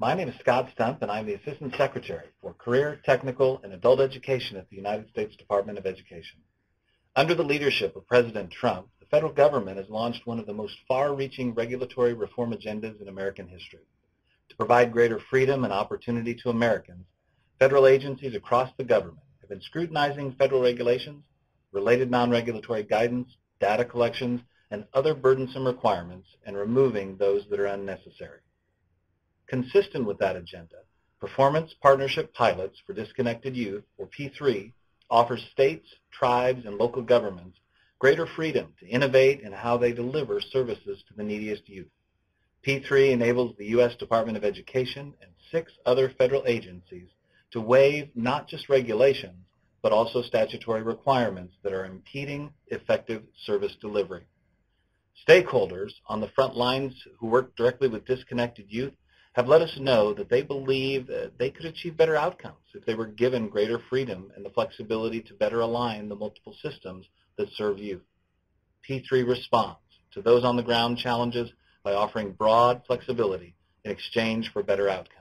My name is Scott Stump, and I'm the Assistant Secretary for Career, Technical, and Adult Education at the United States Department of Education. Under the leadership of President Trump, the federal government has launched one of the most far-reaching regulatory reform agendas in American history. To provide greater freedom and opportunity to Americans, federal agencies across the government have been scrutinizing federal regulations, related non-regulatory guidance, data collections, and other burdensome requirements, and removing those that are unnecessary. Consistent with that agenda, Performance Partnership Pilots for Disconnected Youth, or P3, offers states, tribes, and local governments greater freedom to innovate in how they deliver services to the neediest youth. P3 enables the U.S. Department of Education and 6 other federal agencies to waive not just regulations, but also statutory requirements that are impeding effective service delivery. Stakeholders on the front lines who work directly with disconnected youth have let us know that they believe that they could achieve better outcomes if they were given greater freedom and the flexibility to better align the multiple systems that serve youth. P3 responds to those on-the-ground challenges by offering broad flexibility in exchange for better outcomes.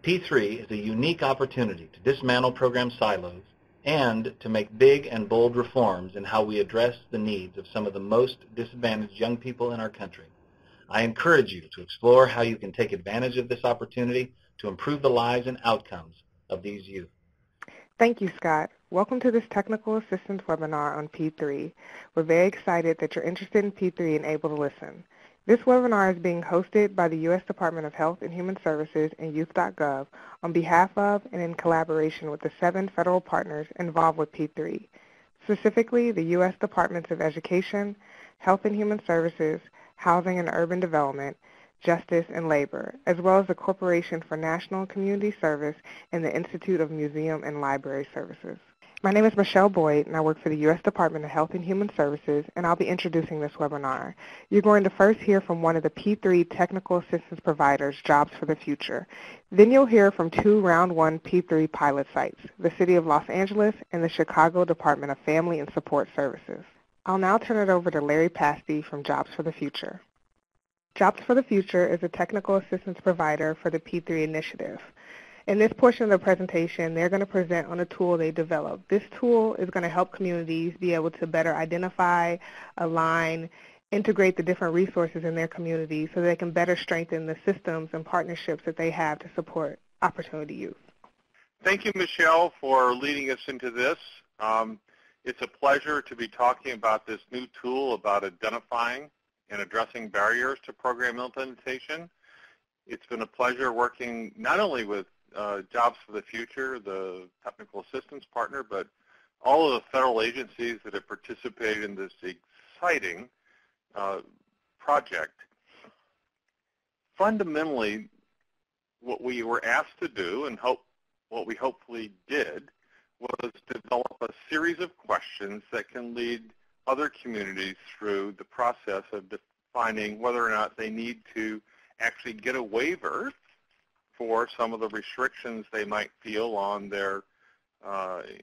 P3 is a unique opportunity to dismantle program silos and to make big and bold reforms in how we address the needs of some of the most disadvantaged young people in our country. I encourage you to explore how you can take advantage of this opportunity to improve the lives and outcomes of these youth. Thank you, Scott. Welcome to this Technical Assistance webinar on P3. We're very excited that you're interested in P3 and able to listen. This webinar is being hosted by the U.S. Department of Health and Human Services and youth.gov on behalf of and in collaboration with the 7 federal partners involved with P3, specifically the U.S. Departments of Education, Health and Human Services, Housing and Urban Development, Justice, and Labor, as well as the Corporation for National Community Service and the Institute of Museum and Library Services. My name is Michelle Boyd, and I work for the U.S. Department of Health and Human Services, and I'll be introducing this webinar. You're going to first hear from one of the P3 technical assistance providers, Jobs for the Future. Then you'll hear from 2 Round 1 P3 pilot sites, the City of Los Angeles and the Chicago Department of Family and Support Services. I'll now turn it over to Larry Pasty from Jobs for the Future. Jobs for the Future is a technical assistance provider for the P3 initiative. In this portion of the presentation, they're going to present on a tool they developed. This tool is going to help communities be able to better identify, align, integrate the different resources in their community so they can better strengthen the systems and partnerships that they have to support Opportunity Youth. Thank you, Michelle, for leading us into this. It's a pleasure to be talking about this new tool about identifying and addressing barriers to program implementation. It's been a pleasure working not only with Jobs for the Future, the technical assistance partner, but all of the federal agencies that have participated in this exciting project. Fundamentally, what we were asked to do, and what we hopefully did, was develop a series of questions that can lead other communities through the process of defining whether or not they need to actually get a waiver for some of the restrictions they might feel on their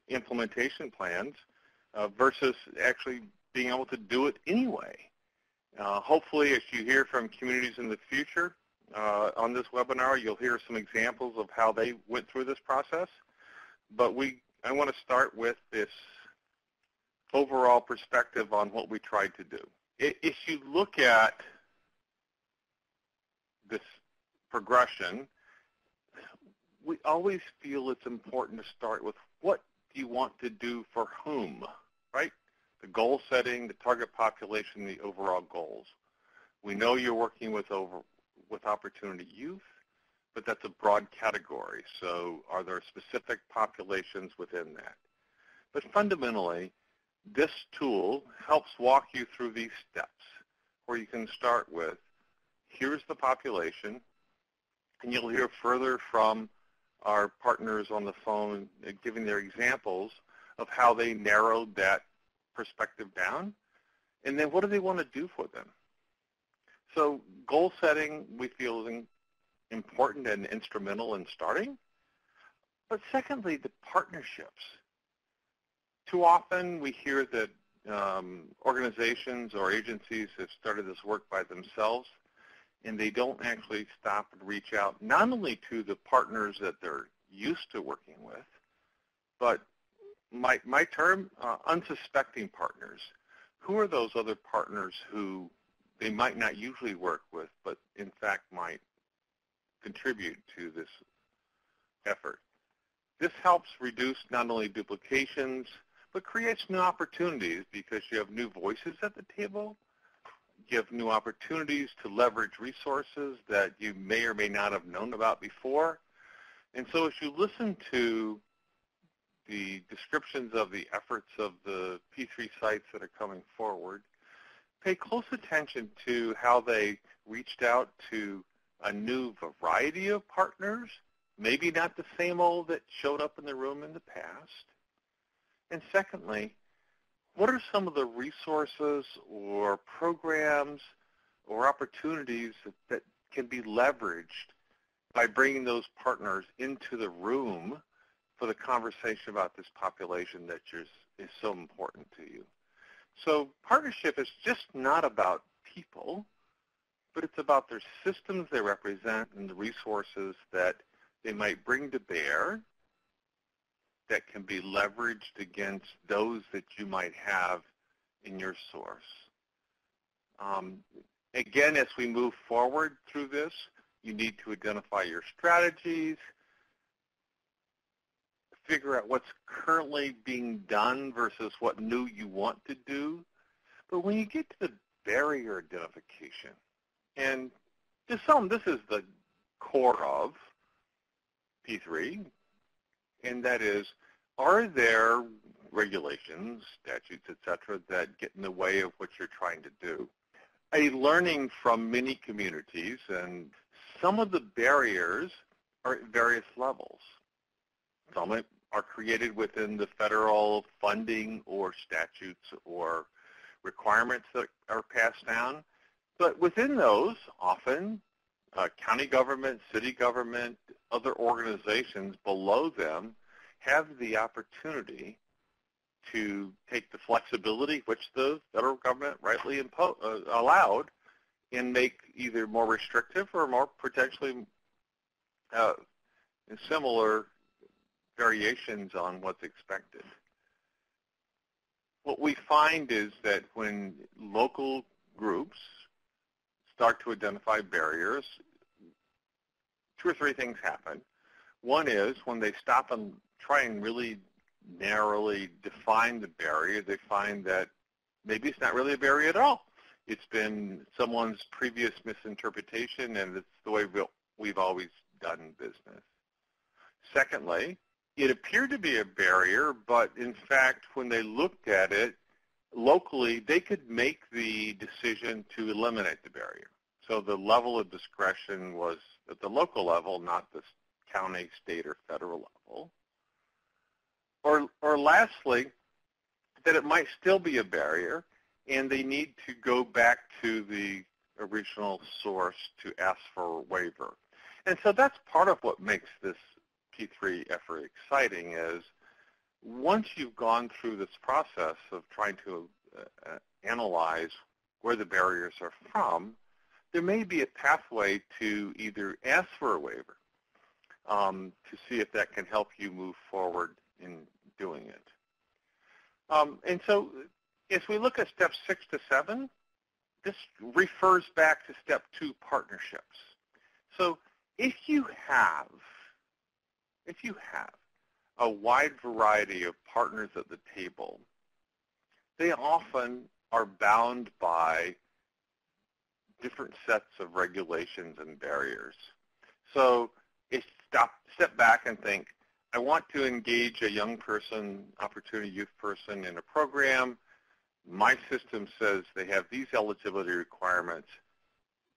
implementation plans versus actually being able to do it anyway. Hopefully, as you hear from communities in the future on this webinar, you'll hear some examples of how they went through this process. But I want to start with this overall perspective on what we tried to do. If you look at this progression, we always feel it's important to start with what do you want to do for whom, right? The goal setting, the target population, the overall goals. We know you're working with Opportunity Youth, but that's a broad category. So are there specific populations within that? But fundamentally, this tool helps walk you through these steps where you can start with, here's the population, and you'll hear further from our partners on the phone giving their examples of how they narrowed that perspective down, and then what do they want to do for them? So goal setting, we feel, is important and instrumental in starting. But secondly, the partnerships. Too often we hear that organizations or agencies have started this work by themselves, and they don't actually stop and reach out not only to the partners that they're used to working with, but my term, unsuspecting partners. Who are those other partners who they might not usually work with, but in fact might contribute to this effort? This helps reduce not only duplications, but creates new opportunities because you have new voices at the table. You have new opportunities to leverage resources that you may or may not have known about before. And so as you listen to the descriptions of the efforts of the P3 sites that are coming forward, pay close attention to how they reached out to a new variety of partners, maybe not the same old that showed up in the room in the past. And secondly, what are some of the resources or programs or opportunities that can be leveraged by bringing those partners into the room for the conversation about this population that is so important to you? So partnership is just not about people, but it's about their systems they represent and the resources that they might bring to bear that can be leveraged against those that you might have in your source. Again, as we move forward through this, you need to identify your strategies, figure out what's currently being done versus what new you want to do. But when you get to the barrier identification, and to some, this is the core of P3, and that is, are there regulations, statutes, et cetera, that get in the way of what you're trying to do? A learning from many communities, and some of the barriers are at various levels. Some are created within the federal funding or statutes or requirements that are passed down. But within those, often county government, city government, other organizations below them have the opportunity to take the flexibility which the federal government rightly allowed and make either more restrictive or more potentially similar variations on what's expected. What we find is that when local groups start to identify barriers, two or three things happen. One is when they stop and try and really narrowly define the barrier, they find that maybe it's not really a barrier at all. It's been someone's previous misinterpretation, and it's the way we've always done business. Secondly, it appeared to be a barrier, but in fact, when they looked at it locally, they could make the decision to eliminate the barrier. So the level of discretion was at the local level, not the county, state, or federal level. Or lastly, that it might still be a barrier, and they need to go back to the original source to ask for a waiver. And so that's part of what makes this P3 effort exciting is once you've gone through this process of trying to analyze where the barriers are from, there may be a pathway to either ask for a waiver to see if that can help you move forward in doing it. And so as we look at steps 6 to 7, this refers back to step 2, partnerships. So if you have a wide variety of partners at the table, they often are bound by different sets of regulations and barriers. So step back and think, I want to engage a young person, opportunity youth person in a program. My system says they have these eligibility requirements.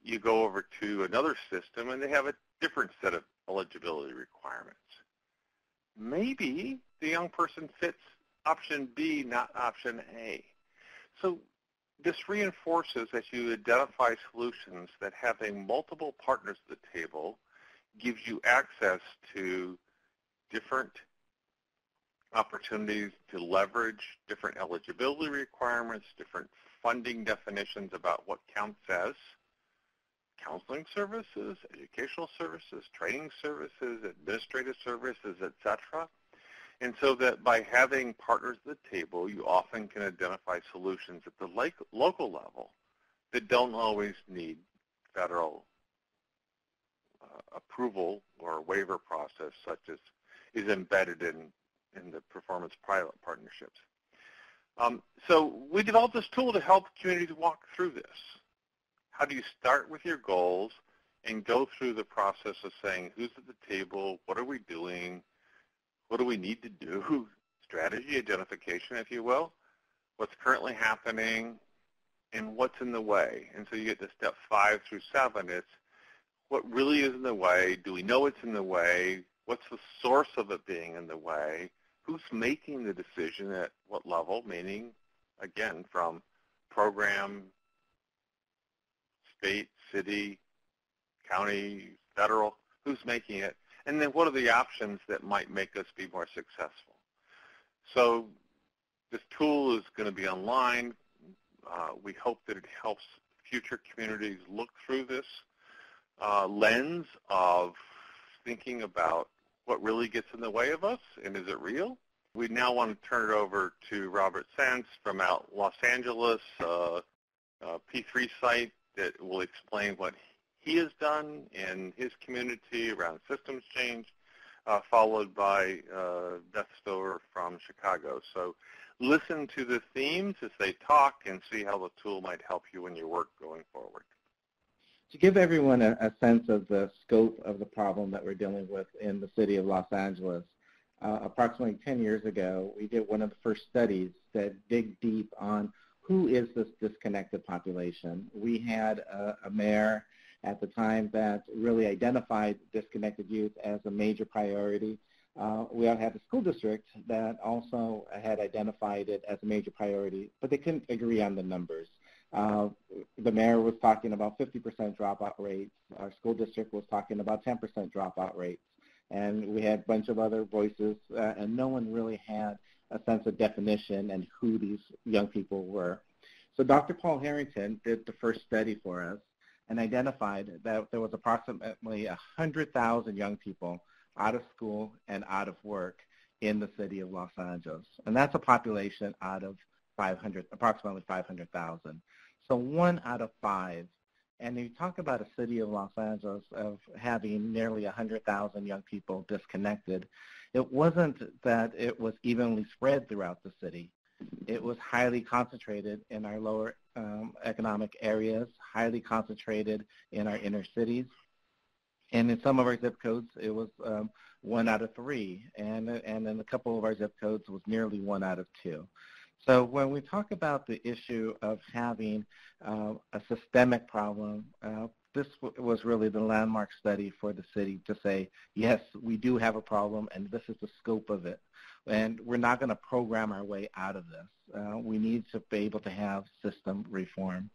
You go over to another system and they have a different set of eligibility requirements. Maybe the young person fits option B, not option A. So this reinforces as you identify solutions that having multiple partners at the table gives you access to different opportunities to leverage different eligibility requirements, different funding definitions about what counts as counseling services, educational services, training services, administrative services, etc. And so that by having partners at the table, you often can identify solutions at the local level that don't always need federal approval or waiver process, such as is embedded in the performance pilot partnerships. So we developed this tool to help communities walk through this. How do you start with your goals and go through the process of saying who's at the table, what are we doing, what do we need to do, strategy identification, if you will, what's currently happening, and what's in the way. And so you get to step 5 through 7. It's what really is in the way, do we know it's in the way, what's the source of it being in the way, who's making the decision at what level, meaning, again, from program, state, city, county, federal, who's making it, and then what are the options that might make us be more successful. So this tool is going to be online. We hope that it helps future communities look through this lens of thinking about what really gets in the way of us, and is it real? We now want to turn it over to Robert Sands from Los Angeles, P3 site, that will explain what he has done in his community around systems change, followed by Beth Stover from Chicago. So listen to the themes as they talk and see how the tool might help you in your work going forward. To give everyone a sense of the scope of the problem that we're dealing with in the city of Los Angeles, approximately 10 years ago, we did one of the first studies that dig deep on who is this disconnected population. We had a mayor at the time that really identified disconnected youth as a major priority. We had a school district that also had identified it as a major priority, but they couldn't agree on the numbers. The mayor was talking about 50% dropout rates. Our school district was talking about 10% dropout rates. And we had a bunch of other voices, and no one really had a sense of definition and who these young people were. So Dr. Paul Harrington did the first study for us and identified that there was approximately 100,000 young people out of school and out of work in the city of Los Angeles. And that's a population out of approximately 500,000. So 1 out of 5. And you talk about a city of Los Angeles of having nearly 100,000 young people disconnected. It wasn't that it was evenly spread throughout the city. It was highly concentrated in our lower economic areas, highly concentrated in our inner cities. And in some of our zip codes, it was 1 out of 3. And in a couple of our zip codes, it was nearly 1 out of 2. So when we talk about the issue of having a systemic problem, this was really the landmark study for the city to say, yes, we do have a problem, and this is the scope of it. And we're not going to program our way out of this. We need to be able to have system reform.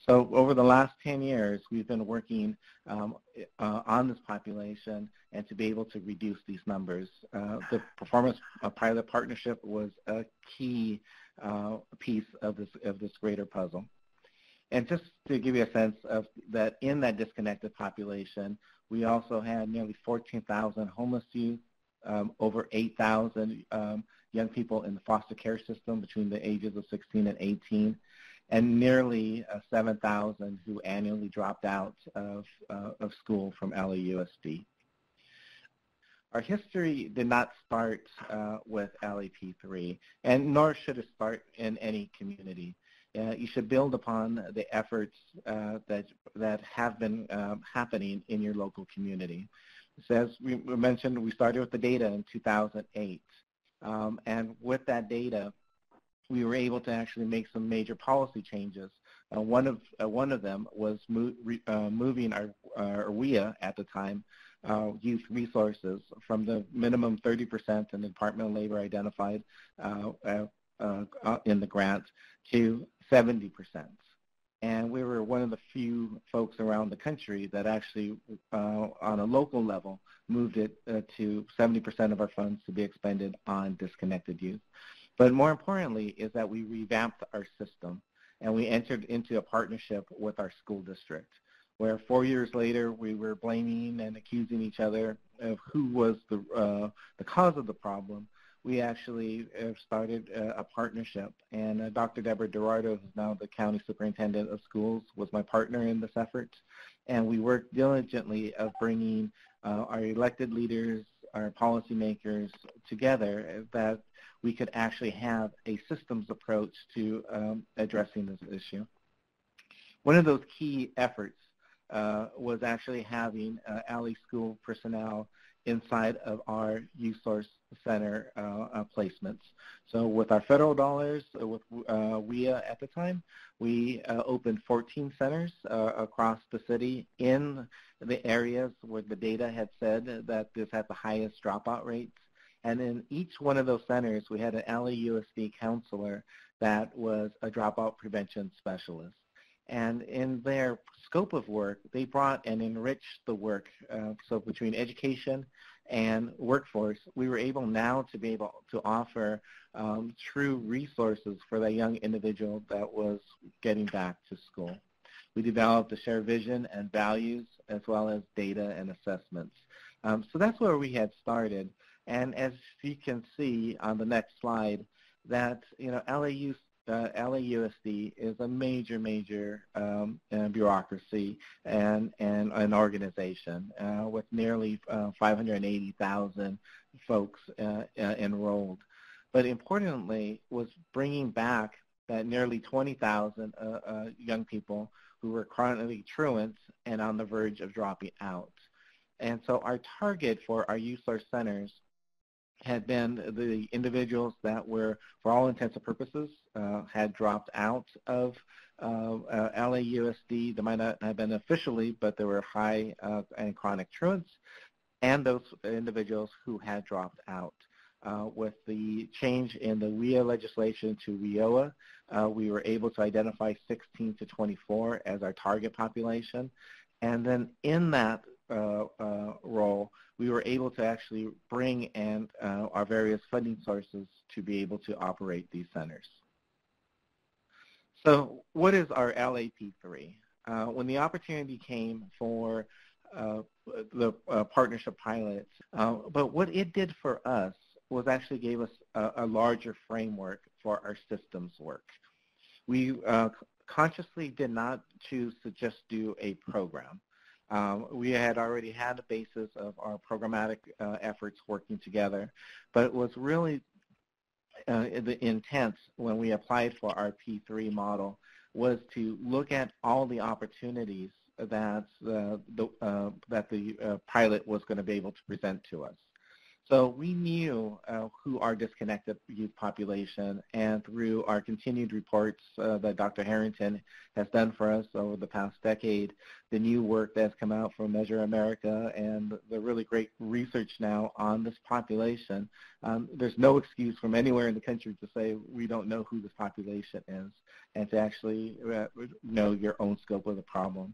So over the last 10 years, we've been working on this population and to be able to reduce these numbers. The performance pilot partnership was a key piece of this greater puzzle. And just to give you a sense of that, in that disconnected population, we also had nearly 14,000 homeless youth, over 8,000 young people in the foster care system between the ages of 16 and 18, and nearly 7,000 who annually dropped out of school from LAUSD. Our history did not start with LAP3, and nor should it start in any community. You should build upon the efforts that have been happening in your local community. So as we mentioned, we started with the data in 2008, and with that data, we were able to actually make some major policy changes. One of them was moving our WIA at the time, youth resources, from the minimum 30% in the Department of Labor identified in the grant to 70%. And we were one of the few folks around the country that actually, on a local level, moved it to 70% of our funds to be expended on disconnected youth. But more importantly is that we revamped our system, and we entered into a partnership with our school district. where 4 years later we were blaming and accusing each other of who was the cause of the problem. We actually started a partnership, and Dr. Deborah Dorado, who's now the County Superintendent of Schools, was my partner in this effort, and we worked diligently of bringing our elected leaders, our policymakers together that we could actually have a systems approach to addressing this issue. One of those key efforts was actually having alley school personnel inside of our youth source center placements. So with our federal dollars, with WIA at the time, we opened 14 centers across the city in the areas where the data had said that this had the highest dropout rates. And in each one of those centers, we had an LAUSD counselor that was a dropout prevention specialist. And in their scope of work, they brought and enriched the work. So between education and workforce, we were able now to be able to offer true resources for that young individual that was getting back to school. We developed a shared vision and values as well as data and assessments. So that's where we had started. And as you can see on the next slide, that LAUSD is a major bureaucracy and an organization with nearly 580,000 folks enrolled. But importantly, was bringing back that nearly 20,000 young people who were chronically truants and on the verge of dropping out. And so our target for our youth source centers had been the individuals that were, for all intents and purposes, had dropped out of LAUSD. They might not have been officially, but they were high and chronic truants, and those individuals who had dropped out. With the change in the WIA legislation to WIOA, we were able to identify 16 to 24 as our target population. And then in that role, we were able to actually bring in our various funding sources to be able to operate these centers. So what is our LAP3? When the opportunity came for the partnership pilot, but what it did for us was actually gave us a larger framework for our systems work. We consciously did not choose to just do a program. We had already had a basis of our programmatic efforts working together, but it was really the intent when we applied for our P3 model was to look at all the opportunities that the pilot was going to be able to present to us. So we knew who our disconnected youth population, and through our continued reports that Dr. Harrington has done for us over the past decade, the new work that's come out from Measure America, and the really great research now on this population, there's no excuse from anywhere in the country to say we don't know who this population is, and to actually know your own scope of the problem.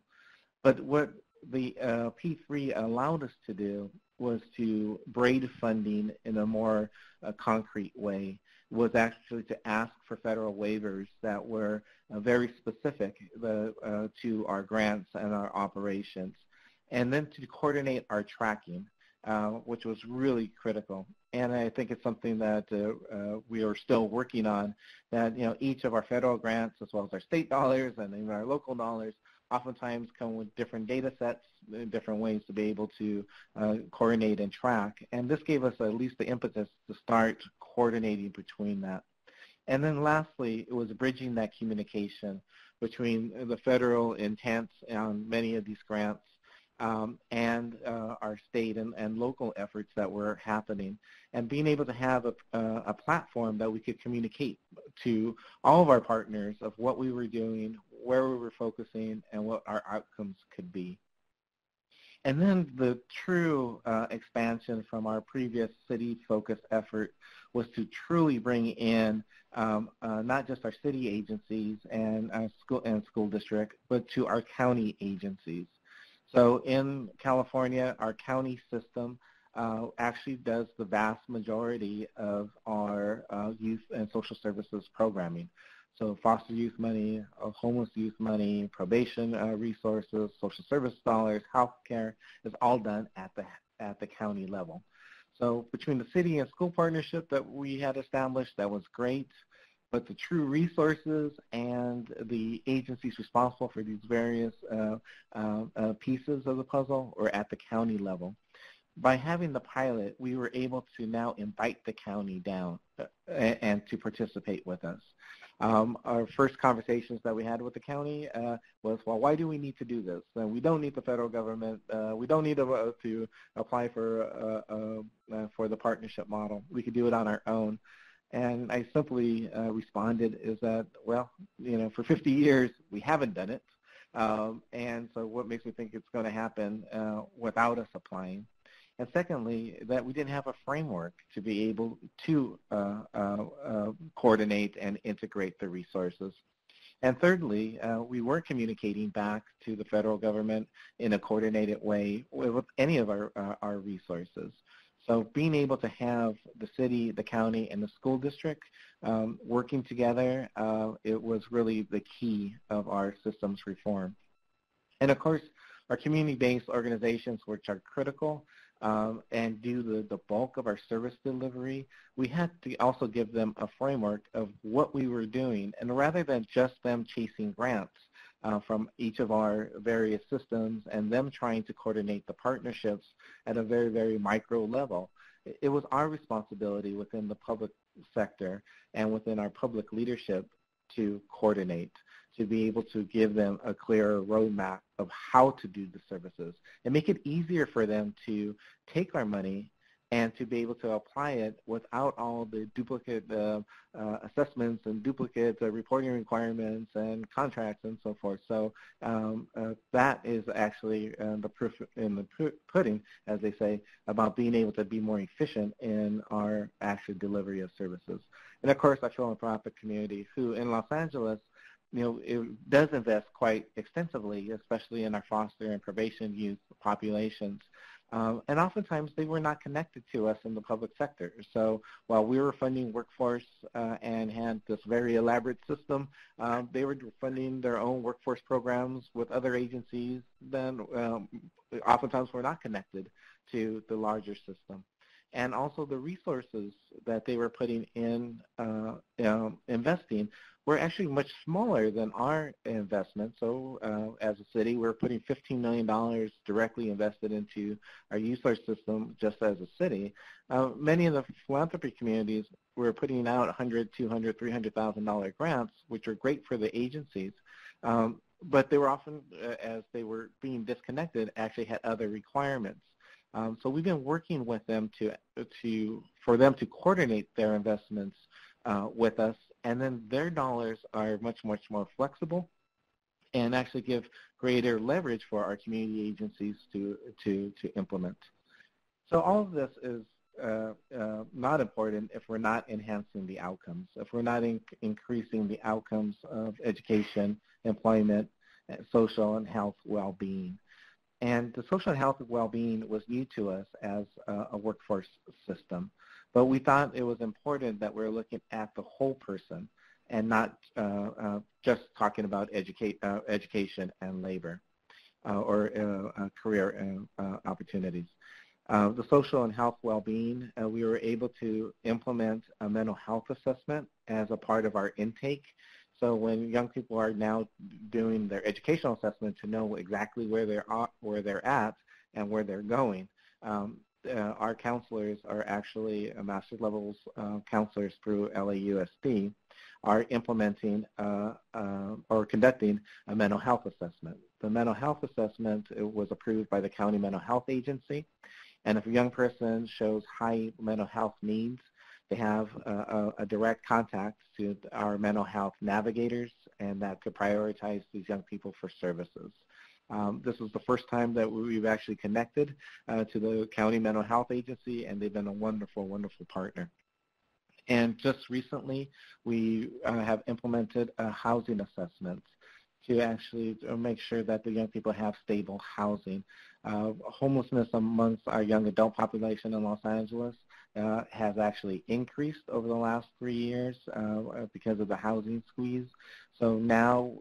But what the P3 allowed us to do was to braid funding in a more concrete way, was actually to ask for federal waivers that were very specific to our grants and our operations, and then to coordinate our tracking, which was really critical. And I think it's something that we are still working on, that each of our federal grants as well as our state dollars and even our local dollars oftentimes come with different data sets, different ways to be able to coordinate and track. And this gave us at least the impetus to start coordinating between that. And then lastly, it was bridging that communication between the federal intents on many of these grants and our state and local efforts that were happening, and being able to have a platform that we could communicate to all of our partners of what we were doing, where we were focusing, and what our outcomes could be. And then the true expansion from our previous city-focused effort was to truly bring in not just our city agencies and school district, but to our county agencies. So in California, our county system actually does the vast majority of our youth and social services programming. So foster youth money, homeless youth money, probation resources, social service dollars, health care is all done at the county level. So between the city and school partnership that we had established, that was great. But the true resources and the agencies responsible for these various pieces of the puzzle are at the county level. By having the pilot, we were able to now invite the county down and to participate with us. Our first conversations that we had with the county was, well, why do we need to do this? We don't need the federal government. We don't need to apply for the partnership model. We could do it on our own. And I simply responded is that, well, for 50 years, we haven't done it. And so what makes me think it's going to happen without us applying? And secondly, that we didn't have a framework to be able to coordinate and integrate the resources. And thirdly, we weren't communicating back to the federal government in a coordinated way with any of our resources. So being able to have the city, the county, and the school district working together, it was really the key of our systems reform. And of course, our community-based organizations, which are critical and do the bulk of our service delivery, we had to also give them a framework of what we were doing. And rather than just them chasing grants from each of our various systems and them trying to coordinate the partnerships at a very, very micro level, it was our responsibility within the public sector and within our public leadership to coordinate, to be able to give them a clearer roadmap of how to do the services and make it easier for them to take our money and to be able to apply it without all the duplicate assessments and duplicate reporting requirements and contracts and so forth. So that is actually the proof in the pudding, as they say, about being able to be more efficient in our actual delivery of services. And of course, our philanthropic community, who in Los Angeles, it does invest quite extensively, especially in our foster and probation youth populations. And oftentimes they were not connected to us in the public sector. So while we were funding workforce and had this very elaborate system, they were funding their own workforce programs with other agencies that oftentimes were not connected to the larger system. And also the resources that they were putting in investing were actually much smaller than our investment. So as a city, we're putting $15 million directly invested into our youth system just as a city. Many of the philanthropy communities were putting out $100,000, $200,000, $300,000 grants, which are great for the agencies. But they were often, as they were being disconnected, actually had other requirements. So we've been working with them for them to coordinate their investments with us, and then their dollars are much, much more flexible and actually give greater leverage for our community agencies to implement. So all of this is not important if we're not enhancing the outcomes, if we're not increasing the outcomes of education, employment, social and health well-being. And the social and health and well-being was new to us as a workforce system. But we thought it was important that we're looking at the whole person and not just talking about education and labor or career opportunities. The social and health well-being, we were able to implement a mental health assessment as a part of our intake. So when young people are now doing their educational assessment to know exactly where they're at and where they're going, our counselors are actually master's levels counselors through LAUSD are implementing or conducting a mental health assessment. The mental health assessment was approved by the county mental health agency, and if a young person shows high mental health needs, they have a direct contact to our mental health navigators, and that could prioritize these young people for services. This is the first time that we've actually connected to the county mental health agency, and they've been a wonderful, wonderful partner. And just recently, we have implemented housing assessments to actually make sure that the young people have stable housing. Homelessness amongst our young adult population in Los Angeles has actually increased over the last 3 years because of the housing squeeze. So now,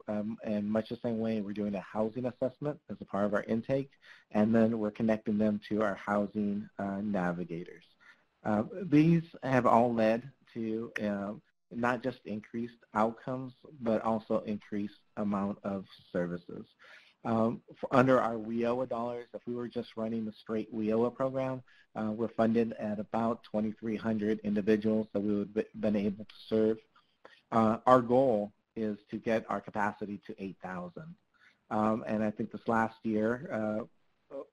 in much the same way, we're doing a housing assessment as a part of our intake, and then we're connecting them to our housing navigators. These have all led to not just increased outcomes, but also increased amount of services. Under our WIOA dollars, if we were just running the straight WIOA program, we're funded at about 2,300 individuals that we would have been able to serve. Our goal is to get our capacity to 8,000. And I think this last year,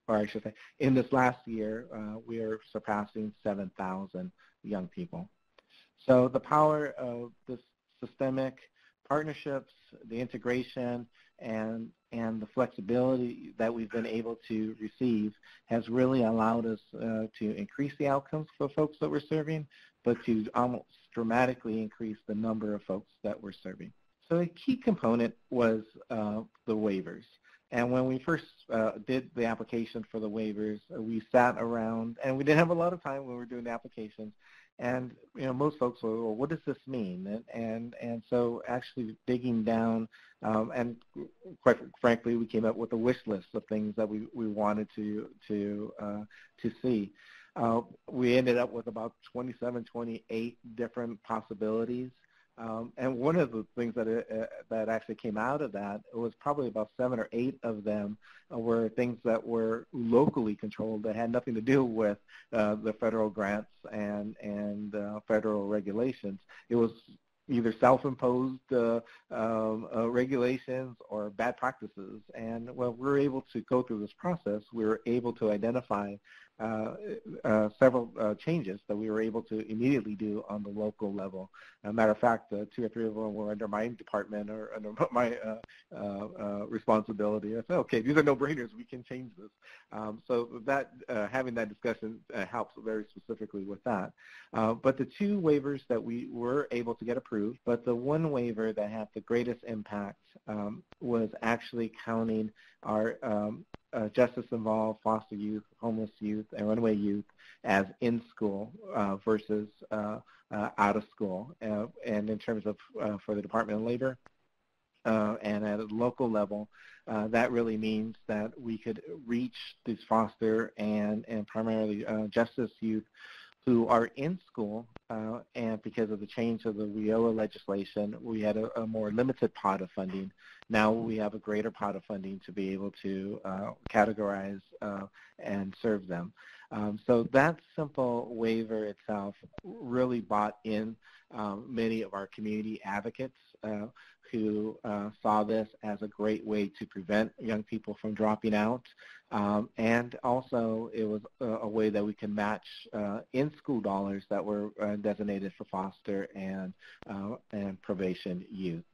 or I should say, in this last year, we are surpassing 7,000 young people. So the power of this systemic partnerships, the integration, and the flexibility that we've been able to receive has really allowed us to increase the outcomes for folks that we're serving, but to almost dramatically increase the number of folks that we're serving. So a key component was the waivers. And when we first did the application for the waivers, we sat around, and we didn't have a lot of time when we were doing the applications. And most folks were, well, what does this mean? And so actually digging down, and quite frankly, we came up with a wish list of things that we wanted to see. We ended up with about 27, 28 different possibilities. And one of the things that actually came out of that was probably about 7 or 8 of them were things that were locally controlled that had nothing to do with the federal grants and federal regulations. It was either self-imposed regulations or bad practices. And when we were able to go through this process, we were able to identify several changes that we were able to immediately do on the local level. As a matter of fact, 2 or 3 of them were under my department or under my responsibility. I said, okay, these are no-brainers. We can change this. So that having that discussion helps very specifically with that. But the 2 waivers that we were able to get approved, but the one waiver that had the greatest impact was actually counting our justice-involved foster youth, homeless youth, and runaway youth as in school versus out of school. And in terms of for the Department of Labor and at a local level, that really means that we could reach these foster and primarily justice youth who are in school, and because of the change of the WIOA legislation, we had a more limited pot of funding. Now we have a greater pot of funding to be able to categorize and serve them. So that simple waiver itself really brought in many of our community advocates who saw this as a great way to prevent young people from dropping out. And also it was a way that we can match in-school dollars that were designated for foster and probation youth.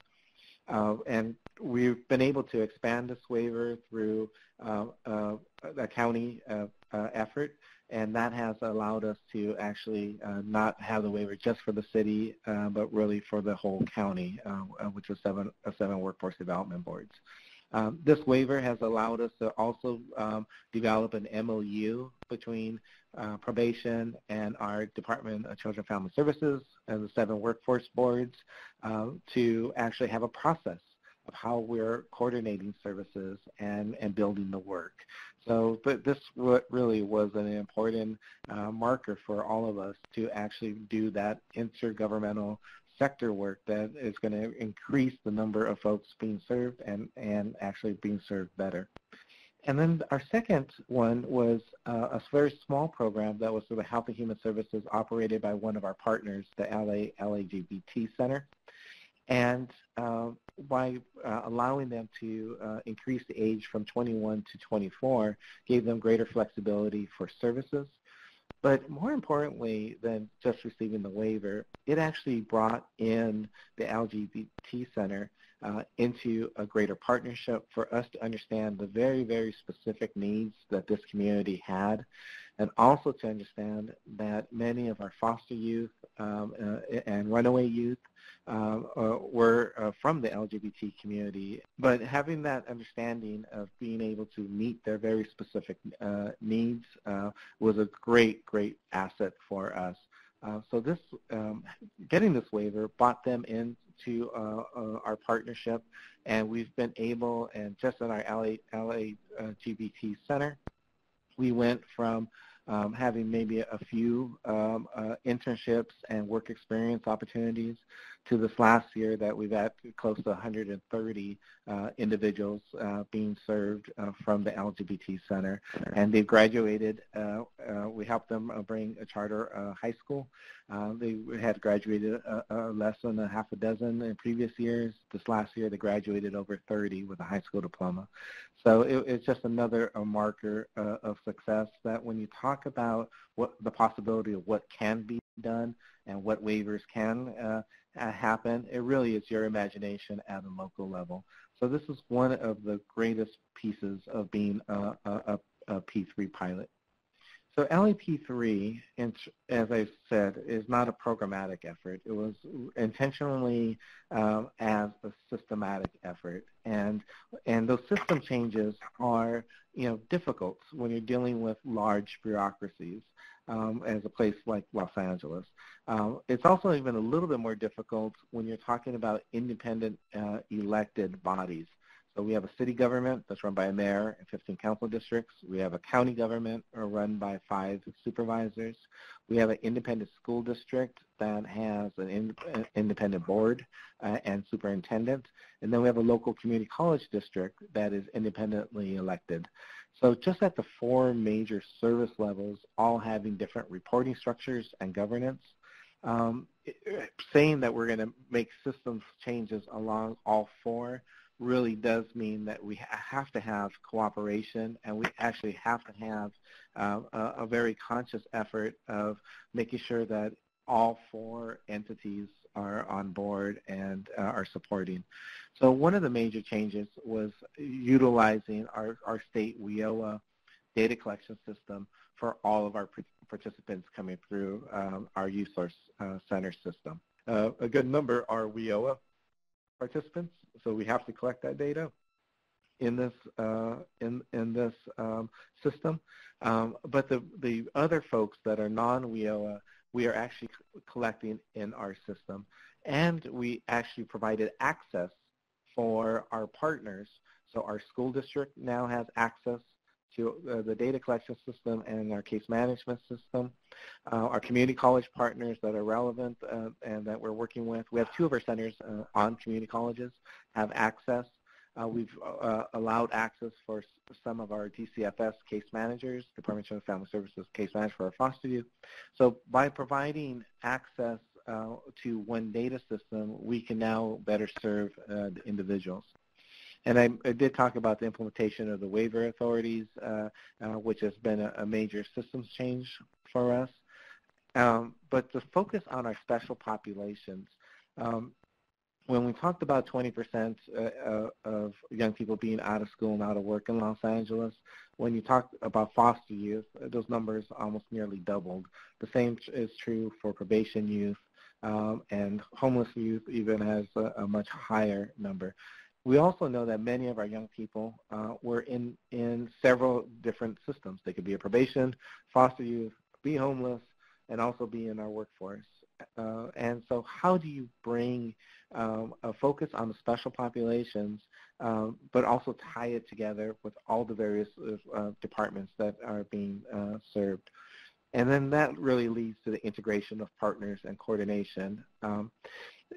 And we've been able to expand this waiver through a county effort, and that has allowed us to actually not have the waiver just for the city, but really for the whole county, which was 7 workforce development boards. This waiver has allowed us to also develop an MOU between probation and our Department of Children and Family Services and the 7 workforce boards to actually have a process of how we're coordinating services and building the work. So but this really was an important marker for all of us to actually do that intergovernmental sector work that is going to increase the number of folks being served and actually being served better. And then our second one was a very small program that was through the Health and Human Services operated by one of our partners, the LA LGBT Center. And by allowing them to increase the age from 21 to 24, gave them greater flexibility for services. But more importantly than just receiving the waiver, it actually brought in the LGBT Center into a greater partnership for us to understand the very, very specific needs that this community had, and also to understand that many of our foster youth and runaway youth were from the LGBT community. But having that understanding of being able to meet their very specific needs was a great, great asset for us. So this, getting this waiver brought them into our partnership, and we've been able, and just in our LGBT Center, we went from having maybe a few internships and work experience opportunities to this last year that we've had close to 130 individuals being served from the LGBT Center. And they've graduated. We helped them bring a charter high school. They had graduated less than a half a dozen in previous years. This last year they graduated over 30 with a high school diploma. So it's just another marker of success, that when you talk about what the possibility of what can be done and what waivers can happen, it really is your imagination at a local level. So this is one of the greatest pieces of being a P3 pilot. So LAP3, as I said, is not a programmatic effort. It was intentionally as a systematic effort, and those system changes are difficult when you're dealing with large bureaucracies, as a place like Los Angeles. It's also even a little bit more difficult when you're talking about independent elected bodies. So we have a city government that's run by a mayor and 15 council districts. We have a county government run by 5 supervisors. We have an independent school district that has an independent board and superintendent. And then we have a local community college district that is independently elected. So just at the 4 major service levels, all having different reporting structures and governance, saying that we're going to make systems changes along all 4 really does mean that we have to have cooperation, and we actually have to have a very conscious effort of making sure that all 4 entities are on board and are supporting. So one of the major changes was utilizing our state WIOA data collection system for all of our participants coming through our Youth Source Center system. A good number are WIOA participants, so we have to collect that data in this system. But the other folks that are non-WIOA, we are actually collecting in our system, and we actually provided access for our partners. So our school district now has access to the data collection system and our case management system. Our community college partners that are relevant and that we're working with, we have 2 of our centers on community colleges have access. We've allowed access for some of our DCFS case managers, Department of Family Services case manager for our foster youth. So by providing access to one data system, we can now better serve the individuals. And I did talk about the implementation of the waiver authorities, which has been a major systems change for us. But to focus on our special populations, when we talked about 20% of young people being out of school and out of work in Los Angeles, when you talk about foster youth, those numbers almost nearly doubled. The same is true for probation youth, and homeless youth even has a much higher number. We also know that many of our young people were in several different systems. They could be a probation, foster youth, be homeless, and also be in our workforce. And so how do you bring a focus on the special populations, but also tie it together with all the various departments that are being served? And then that really leads to the integration of partners and coordination.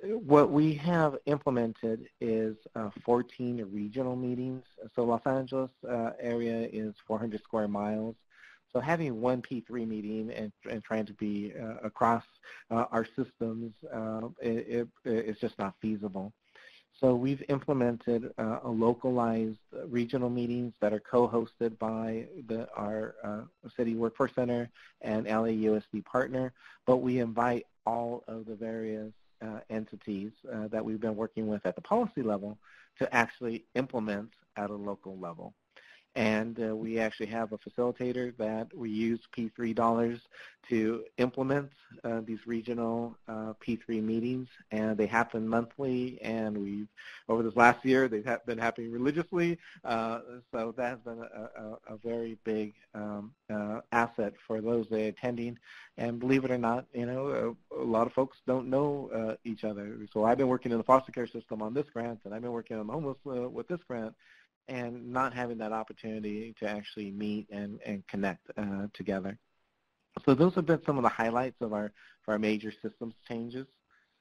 What we have implemented is 14 regional meetings. So Los Angeles area is 400 square miles. So having one P3 meeting and trying to be across our systems, it's just not feasible. So we've implemented a localized regional meetings that are co-hosted by our City Workforce Center and LAUSD partner, but we invite all of the various entities that we've been working with at the policy level to actually implement at a local level. And we actually have a facilitator that we use P3 dollars to implement these regional P3 meetings, and they happen monthly, and over this last year, they've been happening religiously, so that's been a very big asset for those that are attending. And believe it or not, a lot of folks don't know each other. So I've been working in the foster care system on this grant, and I've been working on the homeless with this grant, and not having that opportunity to actually meet and connect together. So those have been some of the highlights of our major systems changes.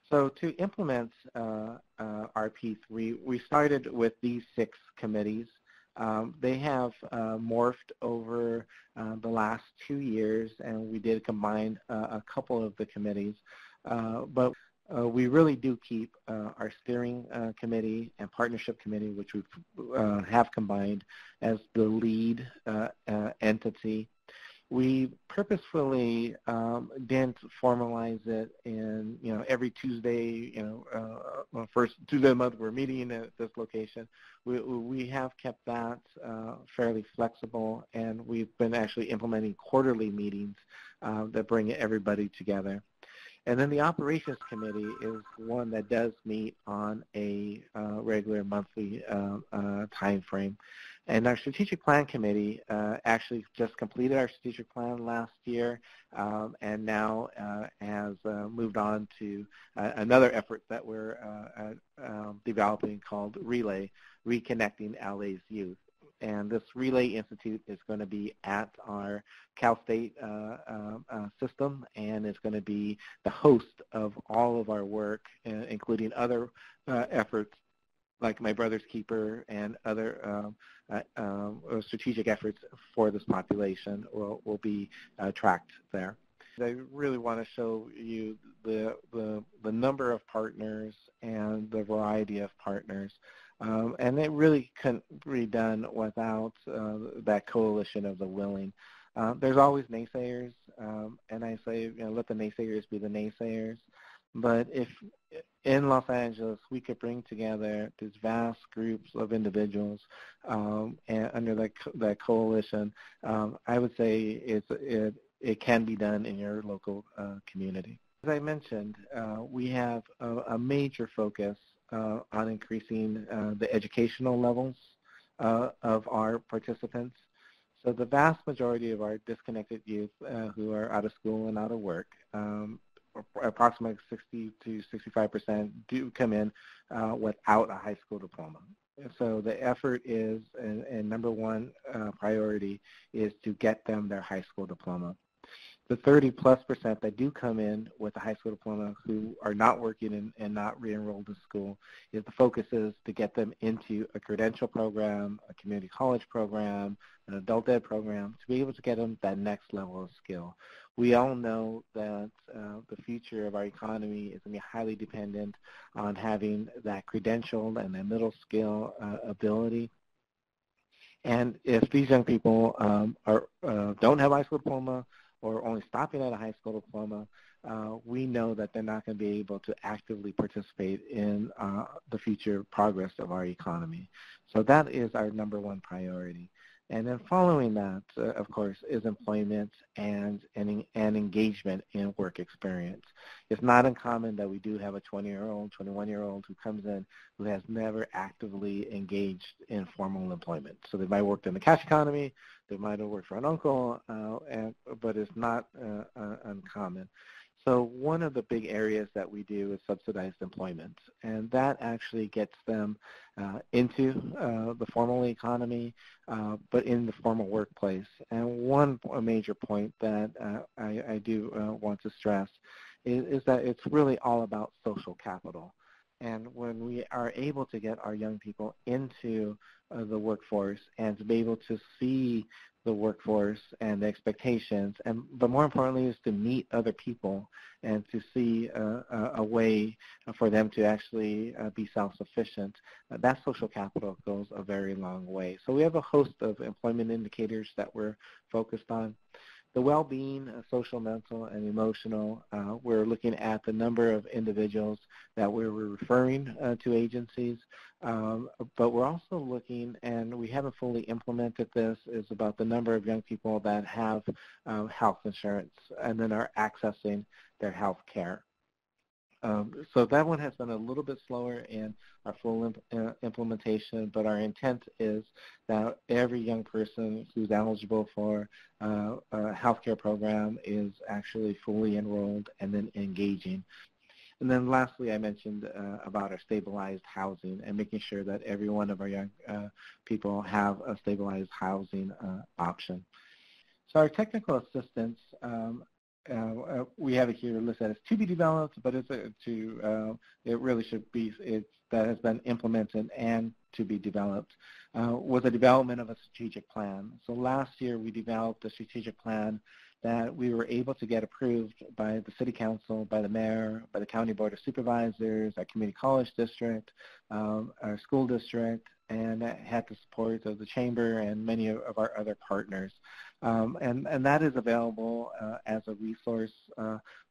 So to implement our P3, we started with these 6 committees. They have morphed over the last 2 years, and we did combine a couple of the committees. But we really do keep our steering committee and partnership committee, which we have combined as the lead entity. We purposefully didn't formalize it in, every Tuesday, first Tuesday of the month we're meeting at this location. We have kept that fairly flexible, and we've been actually implementing quarterly meetings that bring everybody together. And then the operations committee is one that does meet on a regular monthly time frame. And our strategic plan committee actually just completed our strategic plan last year, and now has moved on to another effort that we're developing called Relay, Reconnecting LA's Youth. And this Relay Institute is going to be at our Cal State system, and it's going to be the host of all of our work, including other efforts like My Brother's Keeper and other strategic efforts for this population will be tracked there. I really want to show you the number of partners and the variety of partners. And it really couldn't be done without that coalition of the willing. There's always naysayers, and I say, let the naysayers be the naysayers. But if in Los Angeles we could bring together these vast groups of individuals and under that coalition, I would say it can be done in your local community. As I mentioned, we have a major focus on increasing the educational levels of our participants. So the vast majority of our disconnected youth who are out of school and out of work, approximately 60 to 65% do come in without a high school diploma. So the effort is, and number one priority is to get them their high school diploma. The 30+% that do come in with a high school diploma who are not working and not re-enrolled in school, is the focus is to get them into a credential program, a community college program, an adult ed program, to be able to get them that next level of skill. We all know that the future of our economy is going to be highly dependent on having that credential and that middle skill ability. And if these young people don't have a high school diploma, or only stopping at a high school diploma, we know that they're not going to be able to actively participate in the future progress of our economy. So that is our number one priority. And then following that, of course, is employment and engagement in work experience. It's not uncommon that we do have a 20-year-old, 21-year-old who comes in who has never actively engaged in formal employment. So they might have worked in the cash economy, they might have worked for an uncle, but it's not uncommon. So one of the big areas that we do is subsidized employment, and that actually gets them into the formal economy, but in the formal workplace. And one major point that I do want to stress is that it's really all about social capital. And when we are able to get our young people into the workforce and to be able to see the workforce and the expectations, but more importantly is to meet other people and to see a way for them to actually be self-sufficient, that social capital goes a very long way. So we have a host of employment indicators that we're focused on. The well-being, social, mental, and emotional, we're looking at the number of individuals that we're referring to agencies, but we're also looking, and we haven't fully implemented this, is about the number of young people that have health insurance and then are accessing their health care. So that one has been a little bit slower in our full implementation, but our intent is that every young person who's eligible for a healthcare program is actually fully enrolled and then engaging. And then lastly, I mentioned about our stabilized housing and making sure that every one of our young people have a stabilized housing option. So our technical assistance, we have it here listed as to be developed, but it really should be, that has been implemented and to be developed, with the development of a strategic plan. So last year we developed a strategic plan that we were able to get approved by the City Council, by the Mayor, by the County Board of Supervisors, our community college district, our school district, and had the support of the Chamber and many of our other partners. And that is available as a resource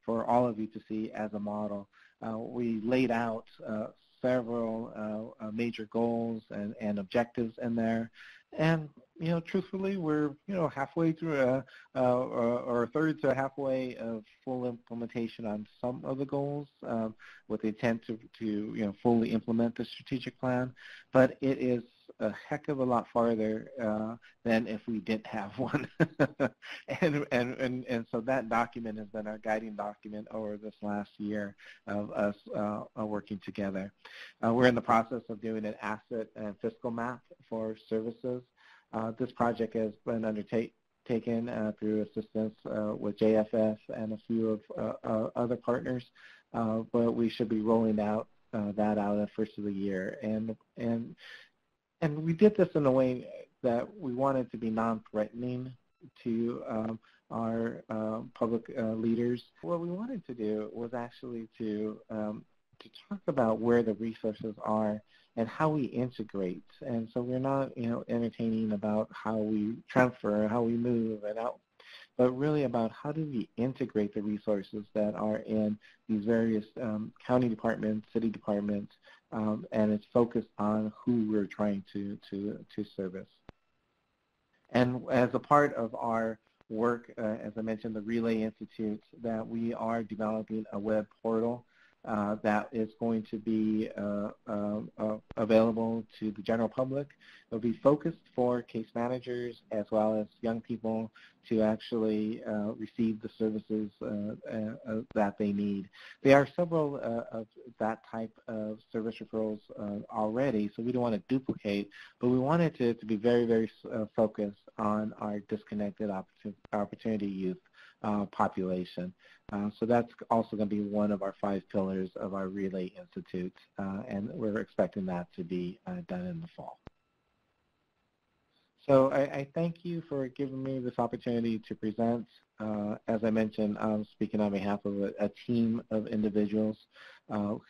for all of you to see as a model. We laid out several major goals and objectives in there. And, truthfully, we're, halfway through or a third to halfway of full implementation on some of the goals with the intent to fully implement the strategic plan. But it is a heck of a lot farther than if we didn't have one. and so that document has been our guiding document over this last year of us working together. We're in the process of doing an asset and fiscal map for services. This project has been undertaken through assistance with JFS and a few of other partners, but we should be rolling out that out at the first of the year. And we did this in a way that we wanted to be non-threatening to our public leaders. What we wanted to do was actually to talk about where the resources are and how we integrate. And so we're not, entertaining about how we transfer, how we move, but really about how do we integrate the resources that are in these various county departments, city departments, and it's focused on who we're trying to service. And as a part of our work, as I mentioned, the Relay Institute, that we are developing a web portal that is going to be available to the general public. It'll be focused for case managers as well as young people to actually receive the services that they need. There are several of that type of service referrals already, so we don't want to duplicate, but we wanted to be very, very focused on our disconnected opportunity youth population. So that's also going to be one of our 5 pillars of our Relay Institute, and we're expecting that to be done in the fall. So I thank you for giving me this opportunity to present. As I mentioned, I'm speaking on behalf of a team of individuals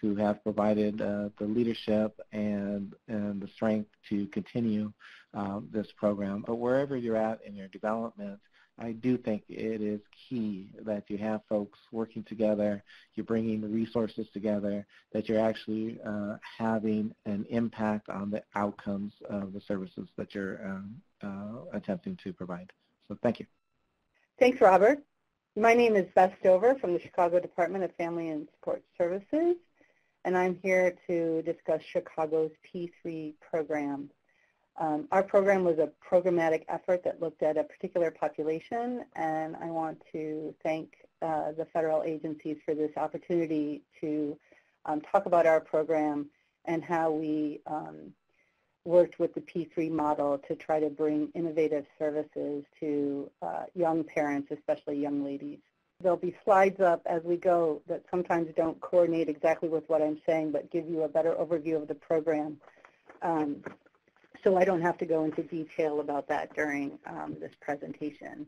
who have provided the leadership and the strength to continue this program. But wherever you're at in your development, I do think it is key that you have folks working together, you're bringing the resources together, that you're actually having an impact on the outcomes of the services that you're attempting to provide. So thank you. Thanks, Robert. My name is Beth Stover from the Chicago Department of Family and Support Services, and I'm here to discuss Chicago's P3 program. Our program was a programmatic effort that looked at a particular population, and I want to thank the federal agencies for this opportunity to talk about our program and how we worked with the P3 model to try to bring innovative services to young parents, especially young ladies. There'll be slides up as we go that sometimes don't coordinate exactly with what I'm saying, but give you a better overview of the program. So I don't have to go into detail about that during this presentation.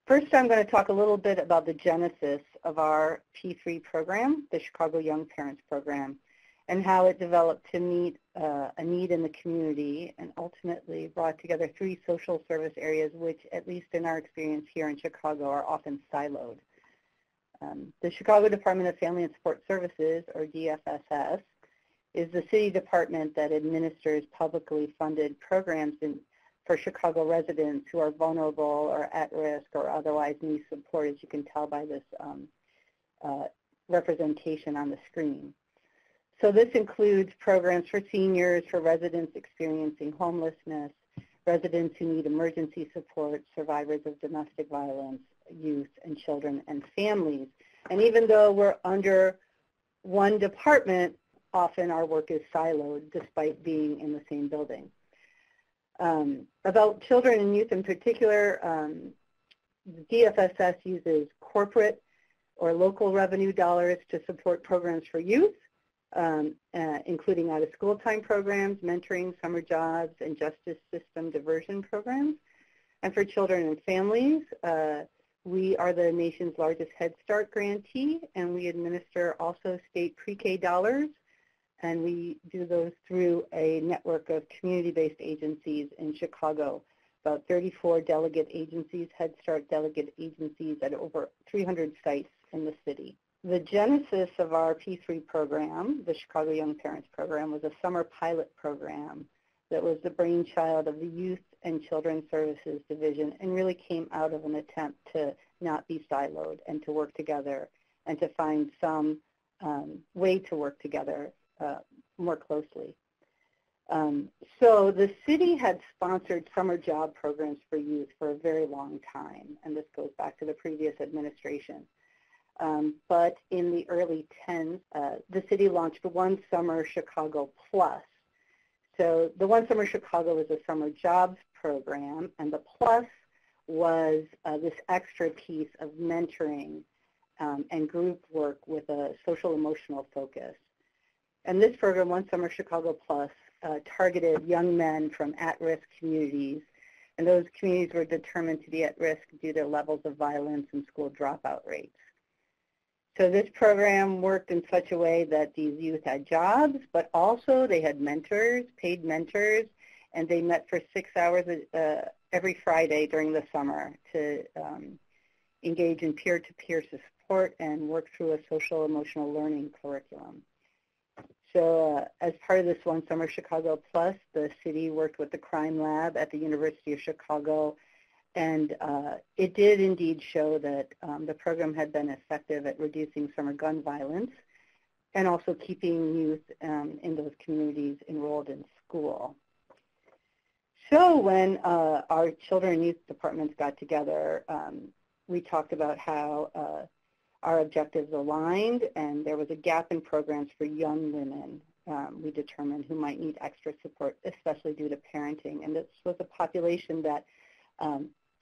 First, I'm going to talk a little bit about the genesis of our P3 program, the Chicago Young Parents Program. and how it developed to meet a need in the community and ultimately brought together 3 social service areas which, at least in our experience here in Chicago, are often siloed. The Chicago Department of Family and Support Services, or DFSS, is the city department that administers publicly funded programs for Chicago residents who are vulnerable or at risk or otherwise need support, as you can tell by this representation on the screen. So this includes programs for seniors, for residents experiencing homelessness, residents who need emergency support, survivors of domestic violence, youth and children and families. And even though we're under one department, often our work is siloed despite being in the same building. About children and youth in particular, the DFSS uses corporate or local revenue dollars to support programs for youth, including out-of-school time programs, mentoring, summer jobs, and justice system diversion programs. And for children and families, we are the nation's largest Head Start grantee, and we administer also state pre-K dollars, and we do those through a network of community-based agencies in Chicago, about 34 delegate agencies, Head Start delegate agencies at over 300 sites in the city. The genesis of our P3 program, the Chicago Young Parents Program, was a summer pilot program that was the brainchild of the Youth and Children's Services Division and really came out of an attempt to not be siloed and to work together and to find some way to work together more closely. So the city had sponsored summer job programs for youth for a very long time, and this goes back to the previous administration. But in the early 10s, the city launched One Summer Chicago Plus. So the One Summer Chicago was a summer jobs program, and the Plus was this extra piece of mentoring and group work with a social emotional focus. And this program, One Summer Chicago Plus, targeted young men from at-risk communities, and those communities were determined to be at risk due to levels of violence and school dropout rates. So this program worked in such a way that these youth had jobs, but also they had mentors, paid mentors, and they met for 6 hours every Friday during the summer to engage in peer-to-peer support and work through a social emotional learning curriculum. So as part of this One Summer Chicago Plus, the city worked with the crime lab at the University of Chicago, and it did indeed show that the program had been effective at reducing summer gun violence and also keeping youth in those communities enrolled in school. So when our children and youth departments got together, we talked about how our objectives aligned, and there was a gap in programs for young women, we determined, who might need extra support, especially due to parenting. And this was a population that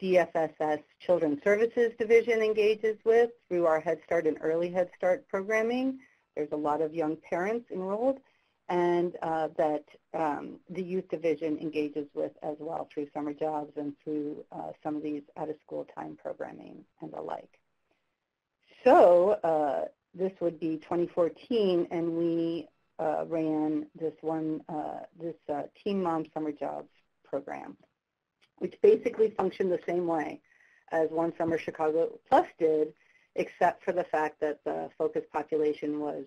DFSS Children's Services Division engages with through our Head Start and Early Head Start programming. There's a lot of young parents enrolled, and that the Youth Division engages with as well through summer jobs and through some of these out-of-school time programming and the like. So this would be 2014, and we ran this Teen Mom Summer Jobs program, which basically functioned the same way as One Summer Chicago Plus did, except for the fact that the focus population was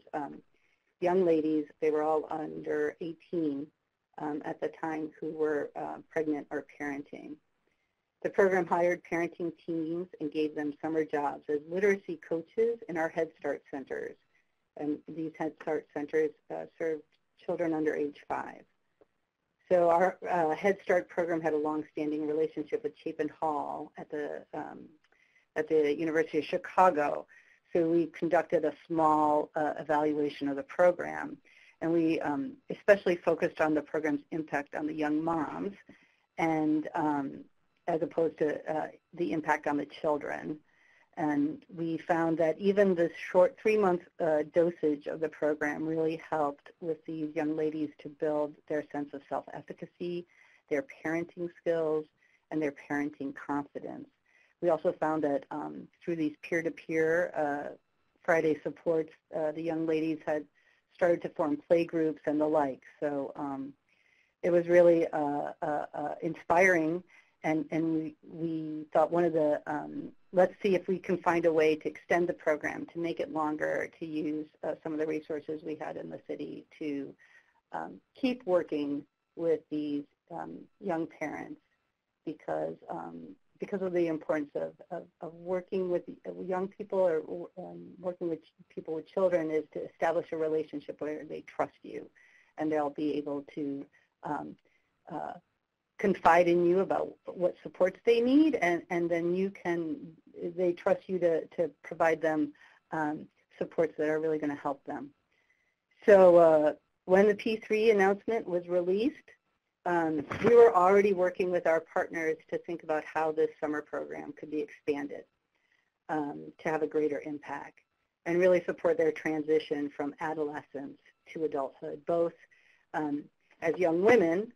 young ladies. They were all under 18 at the time who were pregnant or parenting. The program hired parenting teams and gave them summer jobs as literacy coaches in our Head Start centers. And these Head Start centers served children under age 5. So our Head Start program had a long-standing relationship with Chapin Hall at the University of Chicago. So we conducted a small evaluation of the program, and we especially focused on the program's impact on the young moms, and as opposed to the impact on the children. And we found that even this short 3-month dosage of the program really helped with these young ladies to build their sense of self-efficacy, their parenting skills, and their parenting confidence. We also found that through these peer-to-peer Friday supports, the young ladies had started to form play groups and the like. So it was really inspiring, and we thought one of the, let's see if we can find a way to extend the program, to make it longer, to use some of the resources we had in the city to keep working with these young parents, because of the importance of working with young people, or working with people with children, is to establish a relationship where they trust you, and they'll be able to confide in you about what supports they need, and then they trust you to provide them supports that are really going to help them. So when the P3 announcement was released, we were already working with our partners to think about how this summer program could be expanded to have a greater impact and really support their transition from adolescence to adulthood, both as young women